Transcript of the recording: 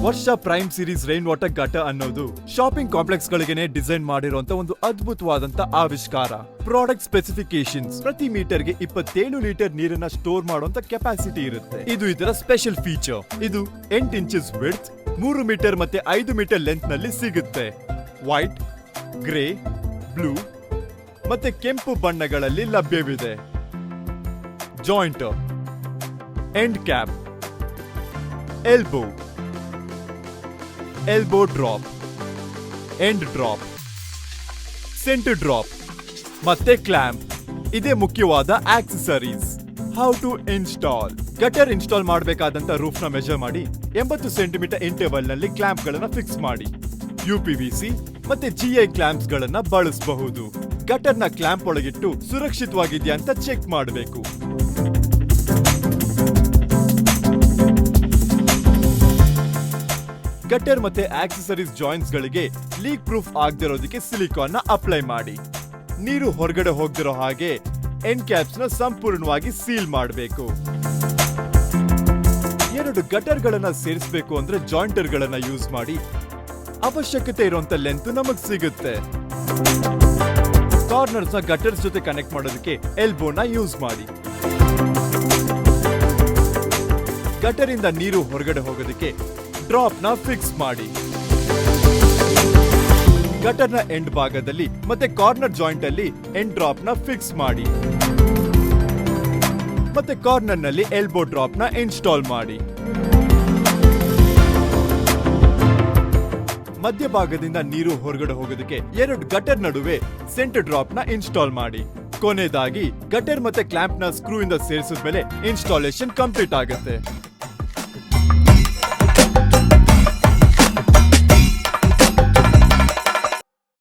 ವರ್ಷ prime series rain water gutter ಅನ್ನೋದು shopping complex ಗಳಿಗೆನೆ design ಮಾಡಿರುವಂತ ಒಂದು ಅದ್ಭುತವಾದಂತ ಆವಿಷ್ಕಾರ. ಪ್ರಾಡಕ್ಟ್ ಸ್ಪೆಸಿಫಿಕೇಶನ್ಸ್ ಪ್ರತಿ ಮೀಟರ್ಗೆ 27 ಲೀಟರ್ ನೀರನ್ನ ಸ್ಟೋರ್ ಮಾಡುವಂತ ಕೆಪಾಸಿಟಿ ಇರುತ್ತೆ. ಇದು ಇದರ ಸ್ಪೆಷಲ್ ಫೀಚರ್. ಇದು 8 ಇಂಚಸ್ ವಿಡ್ತ್, 3 ಮೀಟರ್ ಮತ್ತೆ 5 ಮೀಟರ್ ಲೆಂತ್ ನಲ್ಲಿ ಸಿಗುತ್ತೆ. ವೈಟ್, ಗ್ರೇ, ಬ್ಲೂ ಮತ್ತೆ ಕೆಂಪು ಬಣ್ಣಗಳಲ್ಲಿ ಲಭ್ಯವಿದೆ. Jointer, end cap, elbow drop, end drop, centre drop ಮತ್ತೆ ಕ್ಲ್ಯಾಂಪ್. ಇದೇ ಮುಖ್ಯವಾದ accessories. How to install. Gutter install ಮಾಡಬೇಕಾದಂತ ರೂಫ್ ನ ಮೆಜರ್ ಮಾಡಿ 80 ಸೆಂಟಿಮೀಟರ್ ಇಂಟರ್ವಲ್ ನಲ್ಲಿ ಕ್ಲ್ಯಾಂಪ್ ಗಳನ್ನ ಫಿಕ್ಸ್ ಮಾಡಿ. UPVC ಮತ್ತೆ GI ಕ್ಲ್ಯಾಂಪ್ಸ್ ಗಳನ್ನ ಬಳಸಬಹುದು. ಗಟರ್ ನ ಕ್ಲ್ಯಾಂಪ್ ಒಳಗಿಟ್ಟು ಸುರಕ್ಷಿತವಾಗಿದೆಯಾ ಅಂತ ಚೆಕ್ ಮಾಡಬೇಕು. ಗಟರ್ ಮತ್ತೆ ಆಕ್ಸೆಸರೀಸ್ ಜಾಯಿಂಟ್ಸ್ ಗಳಿಗೆ ಲೀಕ್ ಪ್ರೂಫ್ ಆಗದಿರೋದಕ್ಕೆ ಸಿಲಿಕಾನ್ ನ ಅಪ್ಲೈ ಮಾಡಿ. ನೀರು ಹೊರಗಡೆ ಹೋಗದಿರೋ ಹಾಗೆ ಎಂಡ್ ಕ್ಯಾಪ್ಸ್ ನ ಸಂಪೂರ್ಣವಾಗಿ ಸೀಲ್ ಮಾಡಬೇಕು. 2 ಗಟರ್ ಗಳನ್ನ ಸೇರಿಸಬೇಕು ಅಂದ್ರೆ ಜಾಯಿಂಟರ್ ಗಳನ್ನ ಯೂಸ್ ಮಾಡಿ. ಅವಶ್ಯಕತೆ ಇರುವಂತ ಲೆಂತ್ ನಮಗ್ ಸಿಗುತ್ತೆ. ಕಾರ್ನರ್ಸ್ ನ ಗಟರ್ಸ್ ಜೊತೆ ಕನೆಕ್ಟ್ ಮಾಡೋದಕ್ಕೆ ಎಲ್ಬೋನ ಯೂಸ್ ಮಾಡಿ. ಗಟರ್ ಇಂದ ನೀರು ಹೊರಗಡೆ ಹೋಗೋದಕ್ಕೆ ಡ್ರಾಪ್ ನ ಫಿಕ್ಸ್ ಮಾಡಿ. ಗಟರ್ ನ ಎಂಡ್ ಭಾಗದಲ್ಲಿ ಮತ್ತೆ ಕಾರ್ನರ್ ಜಾಯಿಂಟ್ ಅಲ್ಲಿ ಎಂಡ್ ಡ್ರಾಪ್ ನ ಫಿಕ್ಸ್ ಮಾಡಿ. ಮತ್ತೆ ಕಾರ್ನರ್ ನಲ್ಲಿ ಎಲ್ಬೋ ಡ್ರಾಪ್ ನ ಇನ್ಸ್ಟಾಲ್ ಮಾಡಿ. ಮಧ್ಯಭಾಗದಿಂದ ನೀರು ಹೊರಗಡೆ ಹೋಗೋದಕ್ಕೆ 2 ಗಟರ್ ನಡುವೆ ಸೆಂಟರ್ ಡ್ರಾಪ್ ನ ಇನ್ಸ್ಟಾಲ್ ಮಾಡಿ. ಕೊನೆಯದಾಗಿ ಗಟರ್ ಮತ್ತೆ ಕ್ಲ್ಯಾಂಪ್ ನ ಸ್ಕ್ರೂ ಇಂದ ಸೇರಿಸಿದ ಮೇಲೆ ಇನ್ಸ್ಟಾಲೇಷನ್ ಕಂಪ್ಲೀಟ್ ಆಗುತ್ತೆ.